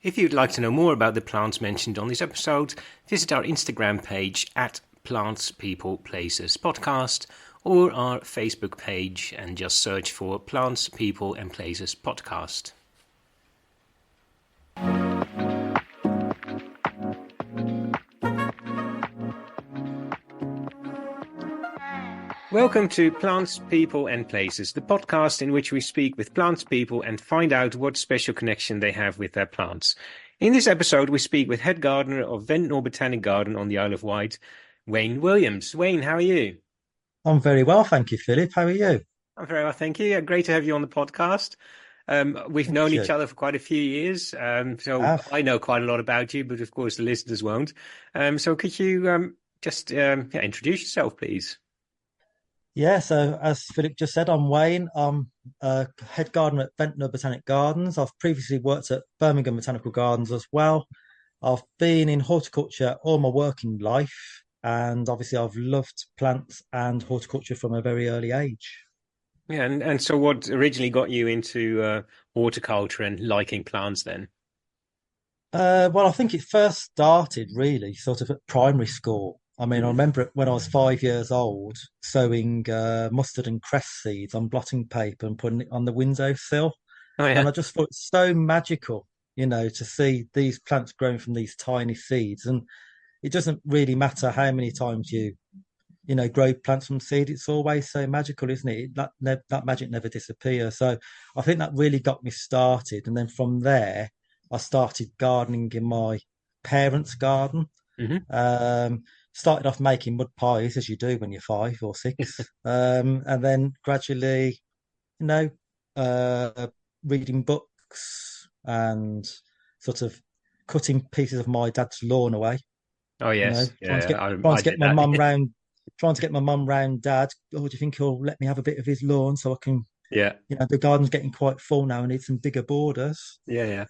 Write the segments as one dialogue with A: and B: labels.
A: If you'd like to know more about the plants mentioned on this episode, visit our Instagram page at Plants, People, Places Podcast or our Facebook page and just search for Plants, People and Places Podcast. Welcome to Plants, People and Places, the podcast in which we speak with plants people and find out what special connection they have with their plants. In this episode, we speak with head gardener of Ventnor Botanic Garden on the Isle of Wight, Wayne Williams. Wayne, how are you?
B: I'm very well, thank you, Philip. How are you?
A: I'm very well, thank you. Yeah, great to have you on the podcast. We've
B: Thank
A: known each
B: you.
A: other for quite a few years, so
B: Have.
A: I know quite a lot about you, but of course the listeners won't. So could you just introduce yourself, please?
B: Yeah, so as Philip just said, I'm Wayne. I'm head gardener at Ventnor Botanic Gardens. I've previously worked at Birmingham Botanical Gardens as well. I've been in horticulture all my working life, and obviously I've loved plants and horticulture from a very early age.
A: Yeah, and so what originally got you into horticulture and liking plants then?
B: Well, I think it first started really sort of at primary school. I mean, I
A: Mm.
B: remember it when I was 5 years old, sowing mustard and cress seeds on blotting paper and putting it on the windowsill.
A: Oh
B: And
A: yeah.
B: I just thought it's so magical, to see these plants growing from these tiny seeds. And it doesn't really matter how many times you grow plants from seed. It's always so magical, isn't it? That magic never disappears. So I think that really got me started. And then from there, I started gardening in my parents' garden.
A: Hmm.
B: Um, Started off making mud pies, as you do when you're 5 or 6, and then gradually, you know, uh, reading books and sort of cutting pieces of my dad's lawn away.
A: Oh yes,
B: Trying to
A: yeah,
B: get
A: I did
B: my
A: that.
B: mum round, trying to get my mum round dad. Oh, do you think he'll let me have a bit of his lawn so I can?
A: Yeah,
B: The garden's getting quite full now. I need some bigger borders.
A: yeah, yeah.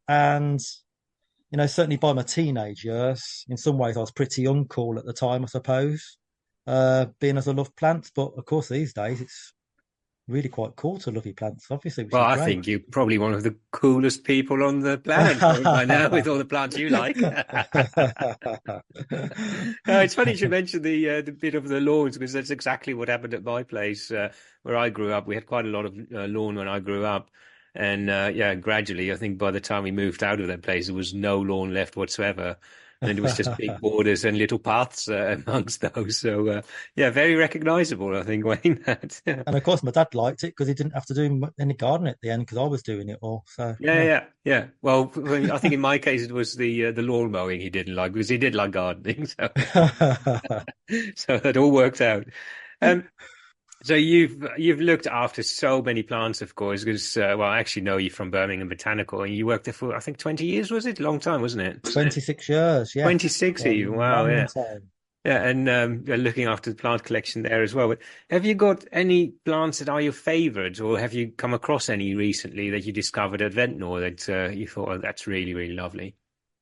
B: And certainly by my teenage years, in some ways, I was pretty uncool at the time, I suppose, being as I love plants. But of course, these days, it's really quite cool to love your plants, obviously, which
A: Well,
B: is
A: I
B: great.
A: think you're probably one of the coolest people on the planet by now with all the plants you like. It's funny you should mention the bit of the lawns because that's exactly what happened at my place where I grew up. We had quite a lot of lawn when I grew up, and yeah, gradually, I think by the time we moved out of that place, there was no lawn left whatsoever, and it was just big borders and little paths amongst those. So yeah, very recognizable, I think, Wayne. That.
B: And of course, my dad liked it because he didn't have to do any gardening at the end because I was doing it all. So
A: Yeah,
B: yeah.
A: yeah, yeah. Well, I think in my case it was the lawn mowing he didn't like because he did like gardening, so so that all worked out. Um, so you've looked after so many plants, of course, because well, I actually know you from Birmingham Botanical, and you worked there for I think 20 years, was it? Long time, wasn't it?
B: 26 years, yes.
A: 26
B: A
A: even. Wow,
B: long
A: yeah.
B: time.
A: Yeah, and you're looking after the plant collection there as well. But have you got any plants that are your favorites, or have you come across any recently that you discovered at Ventnor that you thought, oh, that's really, really lovely?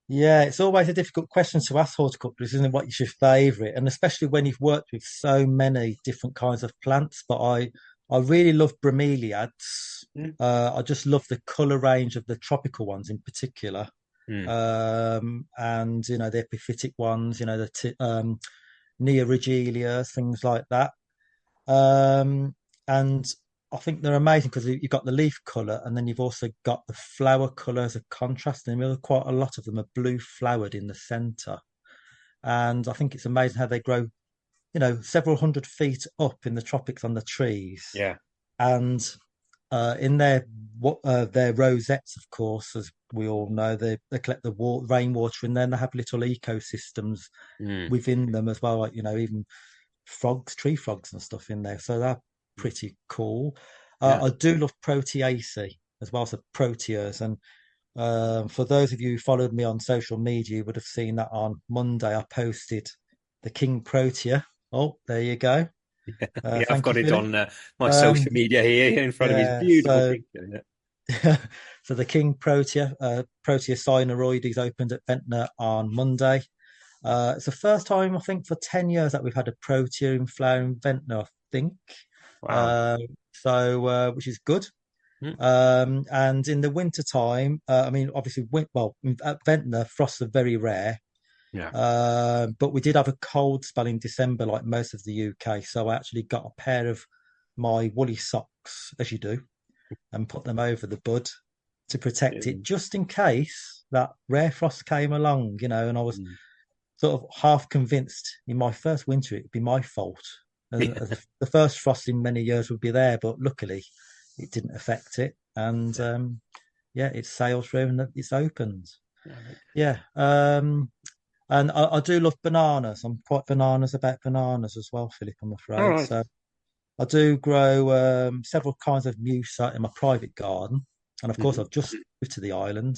B: Yeah, it's always a difficult question to ask horticulturists, isn't it? What is your favourite? And especially when you've worked with so many different kinds of plants. But I really love bromeliads.
A: Mm.
B: I just love the colour range of the tropical ones in particular.
A: Mm.
B: And the epiphytic ones, neoregelias, things like that. And I think they're amazing because you've got the leaf color and then you've also got the flower color as a contrast. And really quite a lot of them are blue flowered in the center. And I think it's amazing how they grow, several hundred feet up in the tropics on the trees.
A: Yeah.
B: And in their rosettes, of course, as we all know, they collect the rainwater in there and they have little ecosystems
A: Mm.
B: within them as well, like, even frogs, tree frogs and stuff in there. So they're pretty cool.
A: Yeah.
B: I do love Proteaceae as well, so Proteas. And for those of you who followed me on social media, you would have seen that on Monday I posted the King Protea. Oh, there you go.
A: Yeah, I've
B: Thank you,
A: got it
B: Philip.
A: on my
B: Um,
A: social media here in front of his
B: yeah,
A: beautiful
B: so
A: picture.
B: so the King Protea, Protea cynaroides opened at Ventnor on Monday. It's the first time I think for 10 years that we've had a Protea in flower in Ventnor, I think.
A: Wow.
B: Uh, so which is good.
A: Mm.
B: And in the winter time, I mean, obviously, at Ventnor, frosts are very rare.
A: Yeah.
B: But we did have a cold spell in December, like most of the UK. So I actually got a pair of my woolly socks, as you do, and put them over the bud to protect it,
A: Mm.
B: just in case that rare frost came along, And I was sort of half convinced in my first winter it'd be my fault. And
A: Yeah.
B: the first frost in many years would be there, but luckily it didn't affect it. And
A: Yeah.
B: yeah, it sailed through and it's opened.
A: Yeah.
B: Yeah. And I do love bananas. I'm quite bananas about bananas as well, Philip, I'm
A: All
B: afraid.
A: right.
B: So I do grow several kinds of musa in my private garden. And of course,
A: Hmm.
B: I've just moved to the island.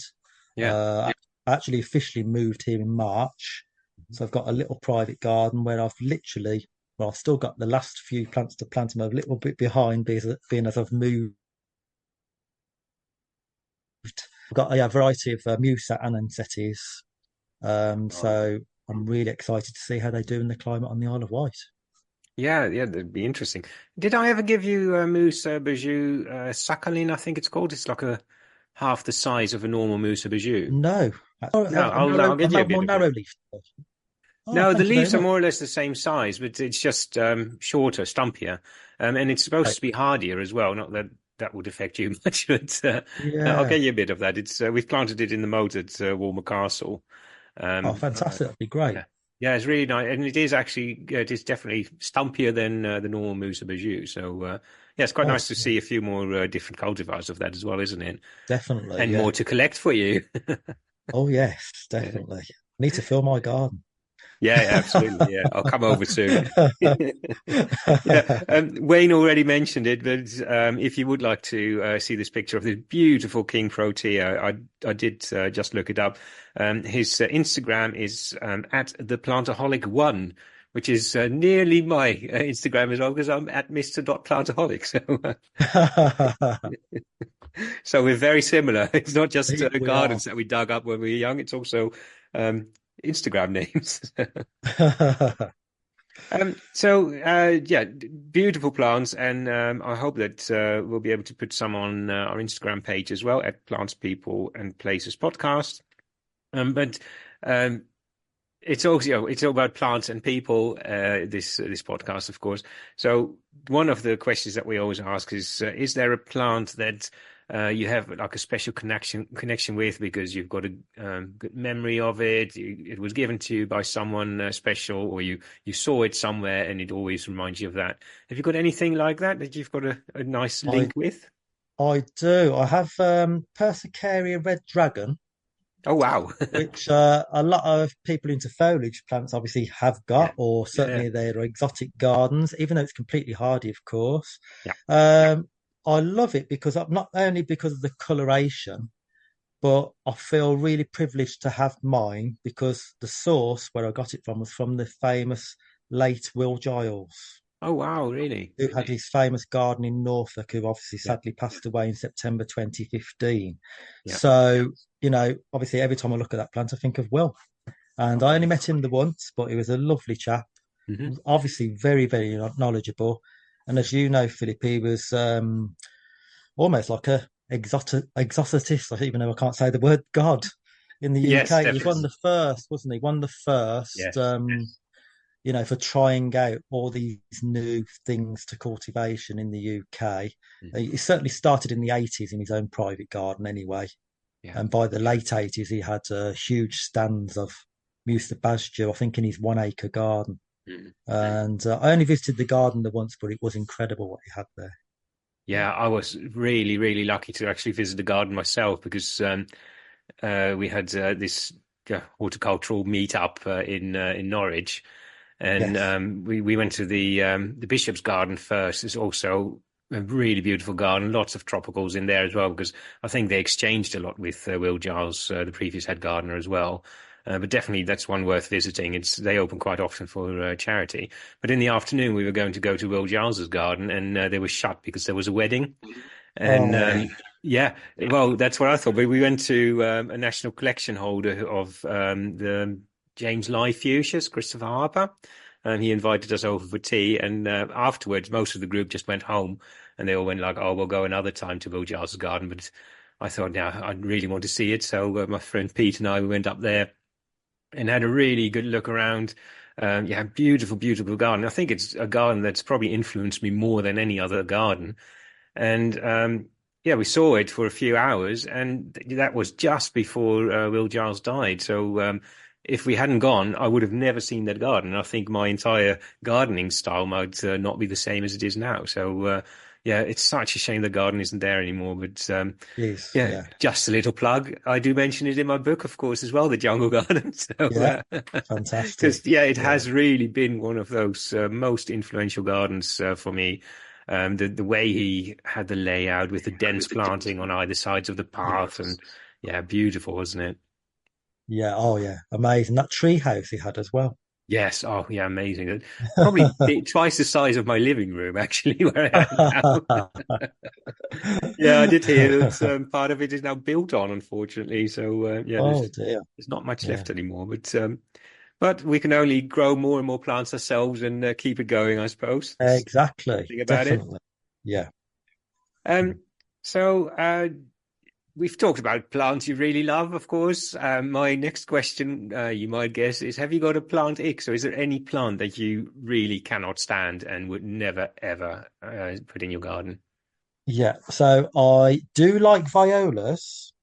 A: Yeah.
B: I actually officially moved here in March. So I've got a little private garden where I've still got the last few plants to plant. I'm a little bit behind being as I've moved. I've got a variety of musa and anesettes.
A: Oh,
B: So I'm really excited to see how they do in the climate on the Isle of Wight.
A: yeah, yeah, that'd be interesting. Did I ever give you Mousse Bijou Sakhalin, I think it's called? It's like a half the size of a normal Mousse Bijou.
B: No,
A: No, I'll
B: a
A: give you a bit
B: more
A: of it.
B: narrow leaf. Oh,
A: No, the
B: thank you very
A: leaves are
B: much.
A: more or less the same size, but it's just shorter, stumpier, and it's supposed
B: Right.
A: to be hardier as well. Not that that would affect you much, but I'll
B: Yeah.
A: get you a bit of that. It's we've planted it in the moat at Walmer Castle.
B: Oh,
A: Um, uh,
B: fantastic. That'd be great.
A: yeah, yeah, it's really nice, and it is actually it is definitely stumpier than the normal Mousse Bijou. So yeah, it's quite
B: Oh,
A: nice to
B: yeah,
A: see a few more different cultivars of that as well, isn't it?
B: definitely.
A: And
B: Yeah.
A: more to collect for you.
B: Oh, yes, definitely. Need to fill my garden.
A: Yeah, yeah, absolutely. Yeah, I'll come over soon. Yeah, Wayne already mentioned it, but if you would like to see this picture of this beautiful King Protea, I did just look it up. His Instagram is at the Plantaholic1, which is nearly my Instagram as well, because I'm at Mr. Plantaholic. So we're very similar. It's not just
B: We are.
A: gardens that we dug up when we were young; it's also um, Instagram names. Yeah, beautiful plants, and I hope that we'll be able to put some on our Instagram page as well at Plants, People, and Places Podcast. But um, it's also, it's all about plants and people. This podcast, of course. So one of the questions that we always ask is there a plant that you have like a special connection with because you've got a good memory of it? It was given to you by someone special, or you saw it somewhere, and it always reminds you of that. Have you got anything like that that you've got a nice
B: I
A: link with?
B: I do. I have Persicaria red dragon,
A: Oh wow!
B: which a lot of people into foliage plants obviously have
A: Yeah,
B: got, or
A: yeah,
B: certainly their exotic gardens, even though it's completely hardy, of course.
A: yeah.
B: Um, I love it because not only because of the coloration, but I feel really privileged to have mine because the source where I got it from was from the famous late Will Giles,
A: Oh wow! Really?
B: who had his famous garden in Norfolk, who obviously
A: Yeah,
B: sadly passed away in September 2015.
A: yeah.
B: So, obviously every time I look at that plant, I think of Will. And I only met him the once, but he was a lovely chap,
A: Hmm.
B: obviously very, very knowledgeable. And as you know, Philip, he was almost like a exotist, even though I can't say the word God in the
A: Yes,
B: UK. He was one of
A: definitely.
B: the first, wasn't he? One of the first,
A: Yes.
B: for trying out all these new things to cultivation in the UK.
A: Mhm.
B: He certainly started in the 80s in his own private garden anyway.
A: Yeah.
B: And by the late 80s, he had huge stands of Musa Basjou, I think, in his 1 acre garden.
A: Mhm.
B: And I only visited the garden the once, but it was incredible what he had there.
A: Yeah, I was really, really lucky to actually visit the garden myself because we had this horticultural meetup in Norwich, and
B: Yes.
A: we went to the Bishop's Garden first. It's also a really beautiful garden, lots of tropicals in there as well because I think they exchanged a lot with Will Giles, the previous head gardener as well. But definitely that's one worth visiting. They open quite often for charity. But in the afternoon we were going to go to Will Giles's garden and they were shut because there was a wedding. And
B: Oh,
A: yeah, well, that's what I thought. But we went to a national collection holder of the James Lai fuchsias, Christopher Harper. And he invited us over for tea. And afterwards, most of the group just went home. and they all went like, "Oh, we'll go another time to Will Giles's garden." But I thought, yeah, I really want to see it. So my friend Pete and I we went up there and had a really good look around. Yeah, beautiful, beautiful garden. I think it's a garden that's probably influenced me more than any other garden. And yeah, we saw it for a few hours, and that was just before Will Giles died. So if we hadn't gone, I would have never seen that garden. I think my entire gardening style might not be the same as it is now. So yeah, it's such a shame the garden isn't there anymore. But
B: Yes,
A: yeah,
B: yeah,
A: just a little plug. I do mention it in my book, of course, as well, The Jungle Garden.
B: yeah,
A: So,
B: fantastic.
A: because yeah, it
B: Yeah,
A: has really been one of those most influential gardens for me. The way he had the layout with the dense planting on either sides of the path, and yeah, beautiful, wasn't it?
B: yeah, oh yeah, amazing. That tree house he had as well.
A: Yes. Oh, yeah, amazing. Probably twice the size of my living room, actually, where I am now. Yeah, I did hear that part of it is now built on, unfortunately. So yeah,
B: Oh dear.
A: there's not much
B: Yeah,
A: left anymore. But we can only grow more and more plants ourselves and keep it going, I suppose. That's the good
B: exactly.
A: thing about it.
B: Definitely. Yeah.
A: Um, so we've talked about plants you really love, of course. My next question, you might guess, is have you got a plant ick? So is there any plant that you really cannot stand and would never, ever put in your garden?
B: Yeah. So I do like violas,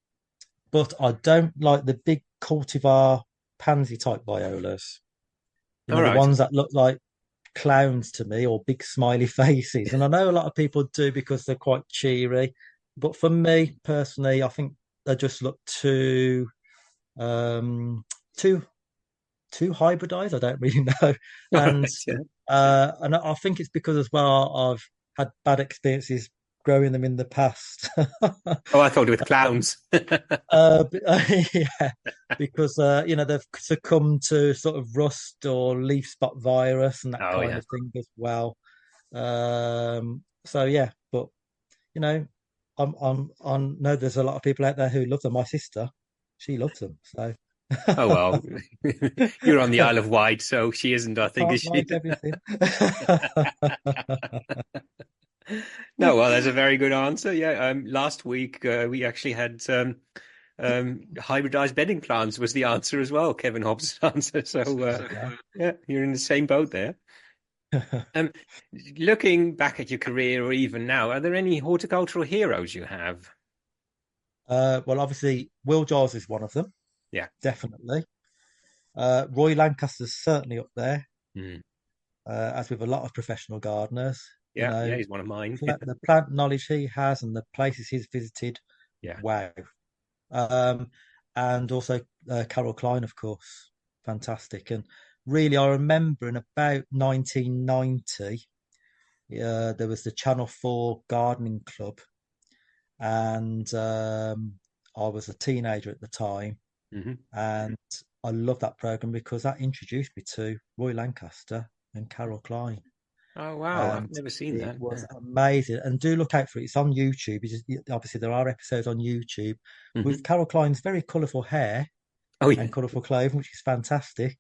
B: but I don't like the big cultivar pansy type violas. You
A: All
B: know, the
A: right.
B: ones that look like clowns to me or big smiley faces. And I know a lot of people do because they're quite cheery. But for me personally, I think they just look um too too hybridized. I don't really know.
A: All
B: And
A: right. Yeah.
B: I think it's because as well I've had bad experiences growing them in the past.
A: Oh, I thought it with clowns.
B: Yeah, because you know they've succumbed to sort of rust or leaf spot virus and that
A: Oh,
B: kind
A: yeah.
B: of thing as well. So yeah, but you know, I know there's a lot of people out there who love them. My sister, she loves them. So
A: Oh, well. You're on the Isle of Wight, so she isn't, I think, is
B: can't
A: she?
B: like everything.
A: No, well, that's a very good answer. Yeah. Last week we actually had hybridized bedding plants was the answer as well. Kevin Hobbs' answer. So
B: There you go.
A: yeah, you're in the same boat there. Um, looking back at your career or even now, are there any horticultural heroes you have?
B: Well, obviously, Will Giles is one of them,
A: Yeah.
B: definitely. Roy Lancaster's certainly up there,
A: Mm.
B: as with a lot of professional gardeners. You
A: Yeah. Yeah.
B: know,
A: He's one of mine.
B: the plant knowledge he has and the places he's visited,
A: Yeah.
B: wow. Um, and also Carol Klein, of course, fantastic. And really, I remember in about 1990, there was the Channel 4 Gardening Club, and I was a teenager at the time,
A: Hmm.
B: and I love that program because that introduced me to Roy Lancaster and Carol Klein,
A: Oh, wow. I've
B: and
A: never seen
B: it
A: that.
B: was
A: Yeah.
B: amazing. And do look out for it. It's on YouTube. Obviously, there are episodes on YouTube with
A: Hmm.
B: Carol Klein's very colourful hair
A: Oh, yeah.
B: and colourful clothing, which is fantastic.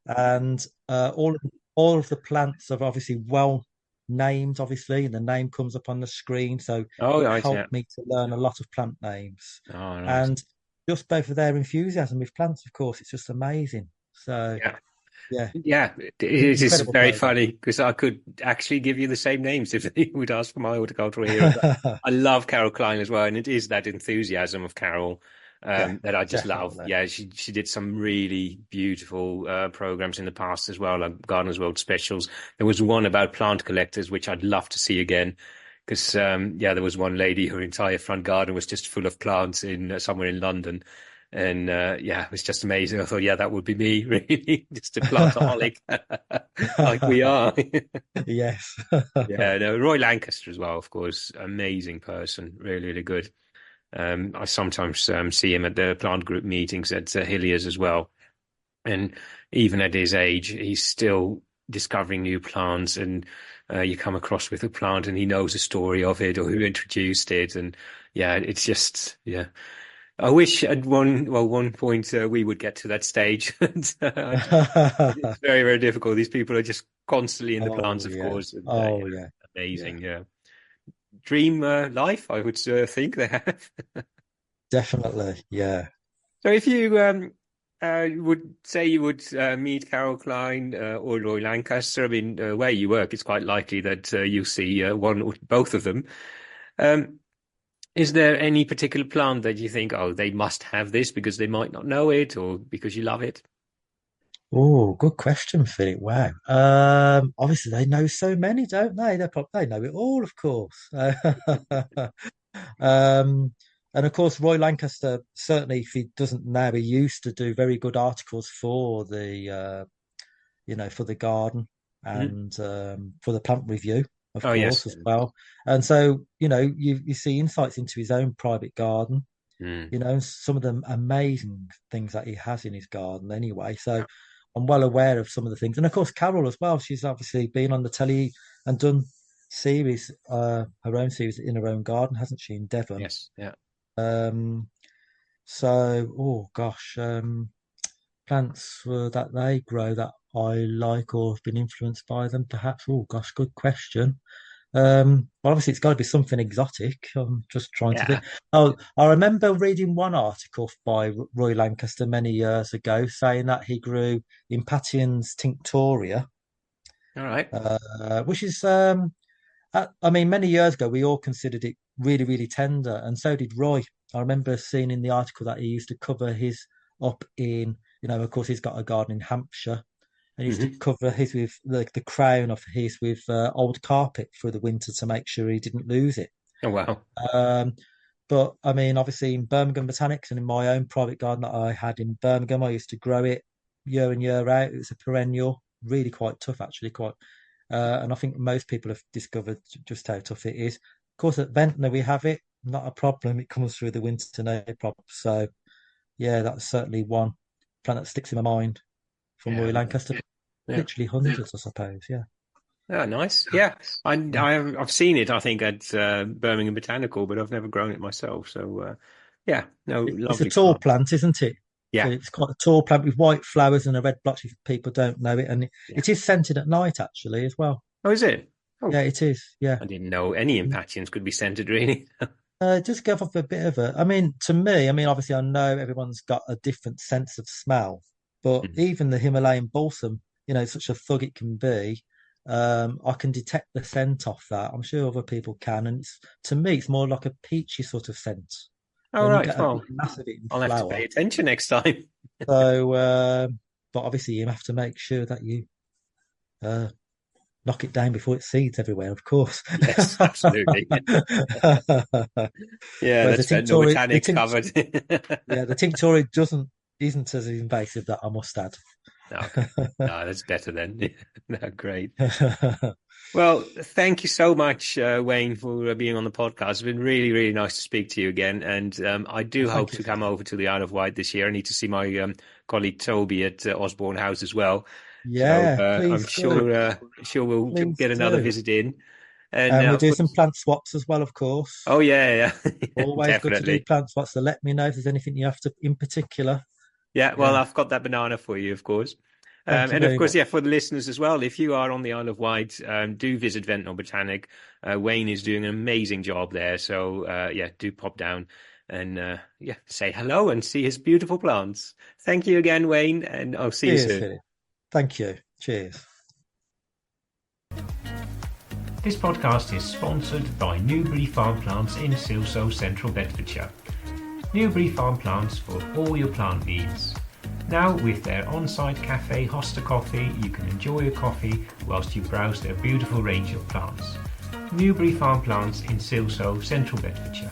B: And all of the plants are obviously well named, obviously, and the name comes up on the screen. So
A: Oh,
B: it
A: right. Yeah.
B: helped me to learn a lot of plant names.
A: Oh, nice.
B: And just both of their enthusiasm with plants, of course, it's just amazing. So
A: Yeah.
B: yeah,
A: Yeah, it is
B: incredible
A: very
B: program.
A: funny because I could actually give you the same names if you would ask for my horticultural hero. I love Carol Klein as well, and it is that enthusiasm of Carol
B: Yeah,
A: that I just love.
B: definitely.
A: Yeah, she did some really beautiful programs in the past as well, like Gardeners World specials. There was one about plant collectors, which I'd love to see again. Because yeah, there was one lady, her entire front garden was just full of plants in somewhere in London, and yeah, it was just amazing. I thought, yeah, that would be me, really, just a plantaholic, like we are.
B: Yes.
A: Yeah, no, Roy Lancaster as well, of course, amazing person, really, really good. I sometimes see him at the plant group meetings at Hilliers as well, and even at his age, he's still discovering new plants. And you come across with a plant, and he knows the story of it or who introduced it, and yeah, it's just yeah. I wish at one point we would get to that stage. It's very, very difficult. These people are just constantly in the plants,
B: Oh
A: of
B: yeah.
A: course. And,
B: Oh
A: yeah,
B: yeah. Yeah.
A: amazing. Yeah. dream life, I would think they have.
B: Definitely, yeah.
A: So if you would say you would meet Carol Klein or Roy Lancaster, I mean, where you work, it's quite likely that you see one or both of them. Um, is there any particular plant that you think, oh, they must have this because they might not know it or because you love it?
B: Oh, good question, Philip. Wow. Obviously they know so many, don't they? They know it all, of course. Um, and of course, Roy Lancaster, certainly, if he doesn't now, he used to do very good articles for for the garden
A: Mhm.
B: and for the plant review, of
A: Oh, yes.
B: course, as well. And so, you see insights into his own private garden,
A: Mm.
B: and some of the amazing things that he has in his garden anyway. So I'm well aware of some of the things. And of course, Carol as well. She's obviously been on the telly and done her own series in her own garden, hasn't she, in Devon?
A: Yes. Yeah.
B: Um, so, oh gosh, plants that they grow that I like or have been influenced by them, perhaps. Oh gosh, good question. Well, obviously, it's got to be something exotic. I'm just trying to
A: Yeah.
B: think. Oh, I remember reading one article by Roy Lancaster many years ago saying that he grew Impatiens tinctoria,
A: All right.
B: which is, I mean, many years ago, we all considered it really, really tender, and so did Roy. I remember seeing in the article that he used to cover his up in, of course, he's got a garden in Hampshire, and he used to
A: Hmm.
B: cover his with the crown of his with old carpet for the winter to make sure he didn't lose it.
A: Oh, wow.
B: Um, but I mean, obviously, in Birmingham Botanics and in my own private garden that I had in Birmingham, I used to grow it year in, year out. It was a perennial, really quite tough, actually, quite. And I think most people have discovered just how tough it is. Of course, at Ventnor, we have it, not a problem. It comes through the winter, no problem. So, yeah, that's certainly one plant that sticks in my mind from
A: Yeah.
B: Roy Lancaster.
A: Yeah.
B: Literally hundreds, I suppose. Yeah.
A: Oh, nice. Yeah. I've seen it, I think, at Birmingham Botanical, but I've never grown it myself. So, yeah, no,
B: It's a
A: lovely
B: tall
A: plant.
B: plant, isn't it?
A: Yeah.
B: It's quite a tall plant with white flowers and a red blotch if people don't know it. And
A: Yeah.
B: it is scented at night, actually, as well.
A: Oh, is it? Oh,
B: Yeah, it is. Yeah.
A: I didn't know any impatiens could be scented, really.
B: Just give off a bit of a, I mean, to me, I mean, obviously, I know everyone's got a different sense of smell, but
A: Mhm.
B: even the Himalayan balsam, such a thug it can be, I can detect the scent off that. I'm sure other people can. And to me, it's more like a peachy sort of scent
A: All
B: when you
A: right.
B: get a big
A: Well,
B: mass of it in
A: I'll have to pay
B: flower.
A: attention next time.
B: So, but obviously, you have to make sure that you uh, knock it down before it seeds everywhere, of course.
A: Yes, absolutely. Yeah,
B: Whereas
A: that's Ventnor Botanics covered.
B: the tinctoria isn't as invasive, that I must add.
A: Okay. No, that's better then. No, great. Well, thank you so much, Wayne, for being on the podcast. It's been really, really nice to speak to you again. And I
B: Well,
A: do hope
B: thank you,
A: to come
B: Philip.
A: over to the Isle of Wight this year. I need to see my colleague Toby at Osborne House as well. So
B: Yeah,
A: I'm
B: please do.
A: sure we'll
B: Please
A: get another
B: do.
A: visit in. And
B: And we'll
A: of
B: do some
A: course,
B: plant swaps as well, of
A: oh
B: course.
A: yeah, yeah,
B: Always good to do
A: definitely.
B: plant swaps. So let me know if there's anything you have to in particular.
A: Yeah, well,
B: Yeah,
A: I've got that banana for you, of course.
B: thank you
A: And of
B: very
A: course,
B: much.
A: yeah, for the listeners as well, if you are on the Isle of Wight, do visit Ventnor Botanic. Wayne is doing an amazing job there. So, yeah, do pop down and, yeah, say hello and see his beautiful plants. Thank you again, Wayne, and I'll see you
B: Cheers,
A: soon.
B: Philip. Thank you. Cheers.
A: This podcast is sponsored by Newbury Farm Plants in Silsoe, Central Bedfordshire. Newbury Farm Plants for all your plant needs. Now, with their on-site cafe, Hosta Coffee, you can enjoy a coffee whilst you browse their beautiful range of plants. Newbury Farm Plants in Silsoe, Central Bedfordshire.